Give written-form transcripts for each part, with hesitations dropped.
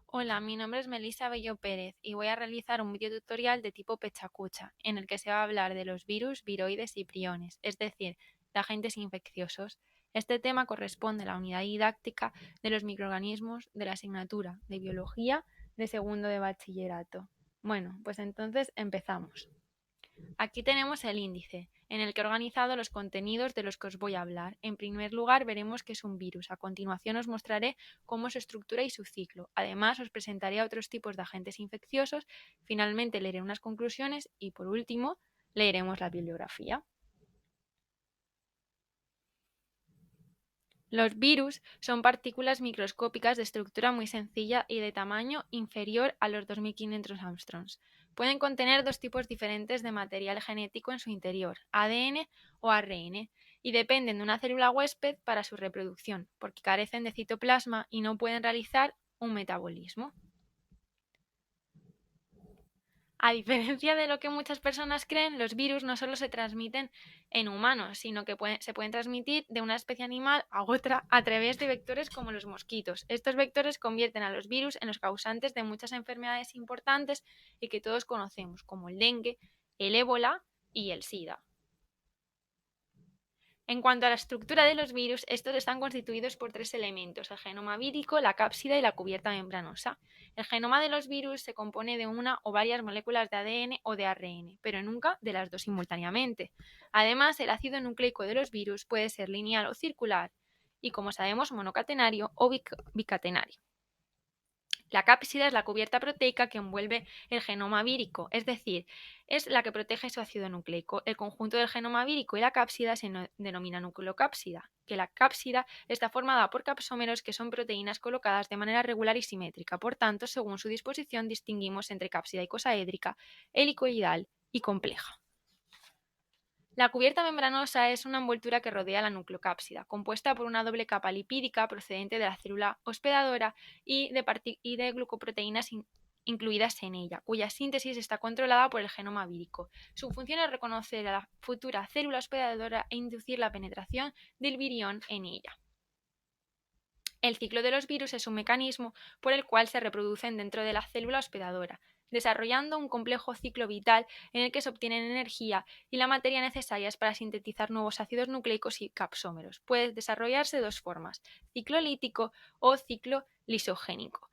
Hola, mi nombre es Melissa Bello Pérez y voy a realizar un video tutorial de tipo pechacucha, en el que se va a hablar de los virus, viroides y priones, es decir, de agentes infecciosos. Este tema corresponde a la unidad didáctica de los microorganismos de la asignatura de biología de segundo de bachillerato. Bueno, pues entonces empezamos. Aquí tenemos el índice, en el que he organizado los contenidos de los que os voy a hablar. En primer lugar, veremos qué es un virus. A continuación os mostraré cómo es su estructura y su ciclo. Además, os presentaré otros tipos de agentes infecciosos. Finalmente, leeré unas conclusiones y, por último, leeremos la bibliografía. Los virus son partículas microscópicas de estructura muy sencilla y de tamaño inferior a los 2500 angstroms. Pueden contener dos tipos diferentes de material genético en su interior, ADN o ARN, y dependen de una célula huésped para su reproducción, porque carecen de citoplasma y no pueden realizar un metabolismo. A diferencia de lo que muchas personas creen, los virus no solo se transmiten en humanos, sino que se pueden transmitir de una especie animal a otra a través de vectores como los mosquitos. Estos vectores convierten a los virus en los causantes de muchas enfermedades importantes y que todos conocemos, como el dengue, el ébola y el SIDA. En cuanto a la estructura de los virus, estos están constituidos por tres elementos: el genoma vírico, la cápsida y la cubierta membranosa. El genoma de los virus se compone de una o varias moléculas de ADN o de ARN, pero nunca de las dos simultáneamente. Además, el ácido nucleico de los virus puede ser lineal o circular y, como sabemos, monocatenario o bicatenario. La cápsida es la cubierta proteica que envuelve el genoma vírico, es decir, es la que protege su ácido nucleico. El conjunto del genoma vírico y la cápsida se denomina nucleocápsida, que la cápsida está formada por capsómeros que son proteínas colocadas de manera regular y simétrica. Por tanto, según su disposición, distinguimos entre cápsida icosaédrica, helicoidal y compleja. La cubierta membranosa es una envoltura que rodea la nucleocápsida, compuesta por una doble capa lipídica procedente de la célula hospedadora y de glucoproteínas incluidas en ella, cuya síntesis está controlada por el genoma vírico. Su función es reconocer a la futura célula hospedadora e inducir la penetración del virión en ella. El ciclo de los virus es un mecanismo por el cual se reproducen dentro de la célula hospedadora, desarrollando un complejo ciclo vital en el que se obtienen energía y la materia necesarias para sintetizar nuevos ácidos nucleicos y capsómeros. Puede desarrollarse de dos formas: ciclo lítico o ciclo lisogénico,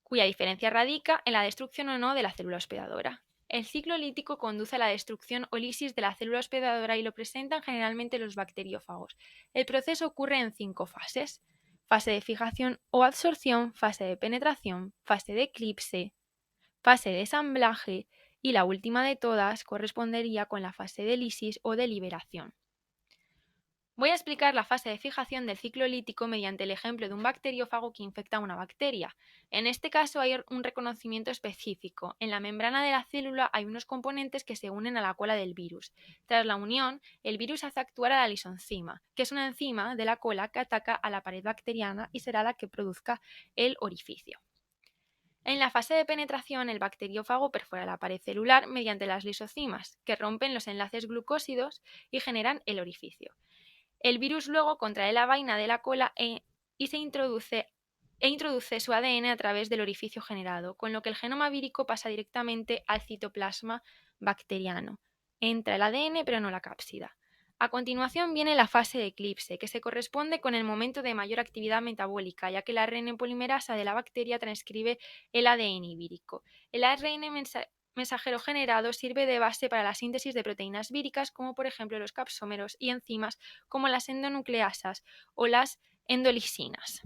cuya diferencia radica en la destrucción o no de la célula hospedadora. El ciclo lítico conduce a la destrucción o lisis de la célula hospedadora y lo presentan generalmente los bacteriófagos. El proceso ocurre en 5 fases: fase de fijación o absorción, fase de penetración, fase de eclipse, fase de ensamblaje y la última de todas correspondería con la fase de lisis o de liberación. Voy a explicar la fase de fijación del ciclo lítico mediante el ejemplo de un bacteriófago que infecta a una bacteria. En este caso hay un reconocimiento específico. En la membrana de la célula hay unos componentes que se unen a la cola del virus. Tras la unión, el virus hace actuar a la lisozima, que es una enzima de la cola que ataca a la pared bacteriana y será la que produzca el orificio. En la fase de penetración, el bacteriófago perfora la pared celular mediante las lisocimas, que rompen los enlaces glucósidos y generan el orificio. El virus luego contrae la vaina de la cola y introduce su ADN a través del orificio generado, con lo que el genoma vírico pasa directamente al citoplasma bacteriano. Entra el ADN pero no la cápsida. A continuación viene la fase de eclipse, que se corresponde con el momento de mayor actividad metabólica, ya que la ARN polimerasa de la bacteria transcribe el ADN vírico. El ARN mensajero generado sirve de base para la síntesis de proteínas víricas, como por ejemplo los capsómeros, y enzimas como las endonucleasas o las endolisinas.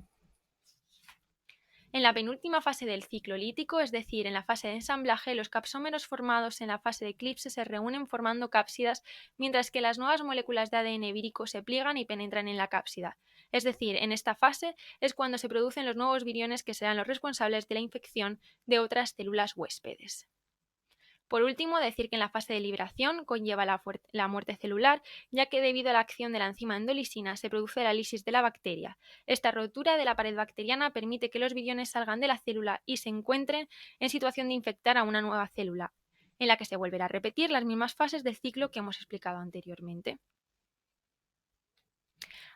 En la penúltima fase del ciclo lítico, es decir, en la fase de ensamblaje, los capsómeros formados en la fase de eclipse se reúnen formando cápsidas, mientras que las nuevas moléculas de ADN vírico se pliegan y penetran en la cápsida. Es decir, en esta fase es cuando se producen los nuevos viriones que serán los responsables de la infección de otras células huéspedes. Por último, decir que en la fase de liberación conlleva la muerte celular, ya que debido a la acción de la enzima endolisina se produce la lisis de la bacteria. Esta rotura de la pared bacteriana permite que los viriones salgan de la célula y se encuentren en situación de infectar a una nueva célula, en la que se volverá a repetir las mismas fases del ciclo que hemos explicado anteriormente.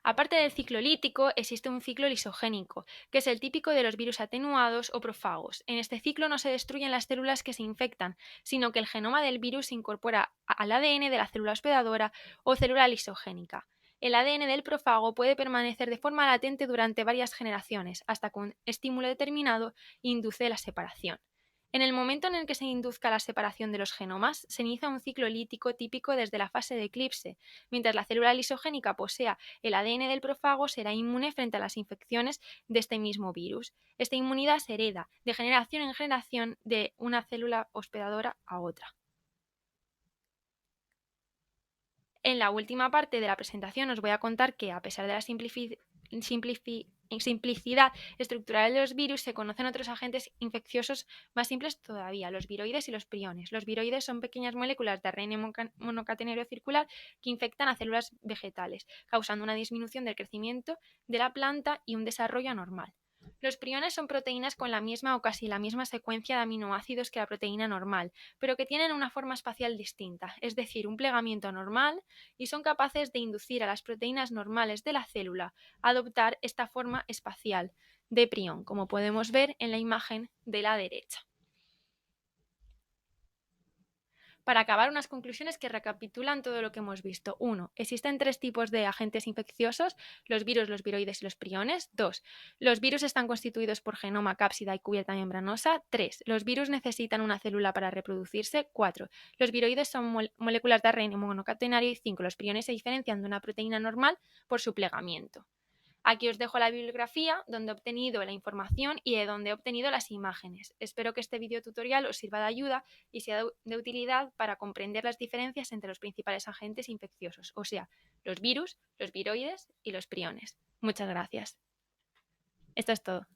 Aparte del ciclo lítico, existe un ciclo lisogénico, que es el típico de los virus atenuados o profagos. En este ciclo no se destruyen las células que se infectan, sino que el genoma del virus se incorpora al ADN de la célula hospedadora o célula lisogénica. El ADN del profago puede permanecer de forma latente durante varias generaciones, hasta que un estímulo determinado induce la separación. En el momento en el que se induzca la separación de los genomas, se inicia un ciclo lítico típico desde la fase de eclipse. Mientras la célula lisogénica posea el ADN del profago, será inmune frente a las infecciones de este mismo virus. Esta inmunidad se hereda de generación en generación de una célula hospedadora a otra. En la última parte de la presentación os voy a contar que, a pesar de la simplicidad estructural de los virus, se conocen otros agentes infecciosos más simples todavía, los viroides y los priones. Los viroides son pequeñas moléculas de ARN monocatenario circular que infectan a células vegetales, causando una disminución del crecimiento de la planta y un desarrollo anormal. Los priones son proteínas con la misma o casi la misma secuencia de aminoácidos que la proteína normal, pero que tienen una forma espacial distinta, es decir, un plegamiento anormal, y son capaces de inducir a las proteínas normales de la célula a adoptar esta forma espacial de prión, como podemos ver en la imagen de la derecha. Para acabar, unas conclusiones que recapitulan todo lo que hemos visto. 1. Existen 3 tipos de agentes infecciosos: los virus, los viroides y los priones. 2. Los virus están constituidos por genoma, cápsida y cubierta membranosa. 3. Los virus necesitan una célula para reproducirse. 4. Los viroides son moléculas de ARN monocatenario. Y 5. Los priones se diferencian de una proteína normal por su plegamiento. Aquí os dejo la bibliografía donde he obtenido la información y de donde he obtenido las imágenes. Espero que este video tutorial os sirva de ayuda y sea de utilidad para comprender las diferencias entre los principales agentes infecciosos, o sea, los virus, los viroides y los priones. Muchas gracias. Esto es todo.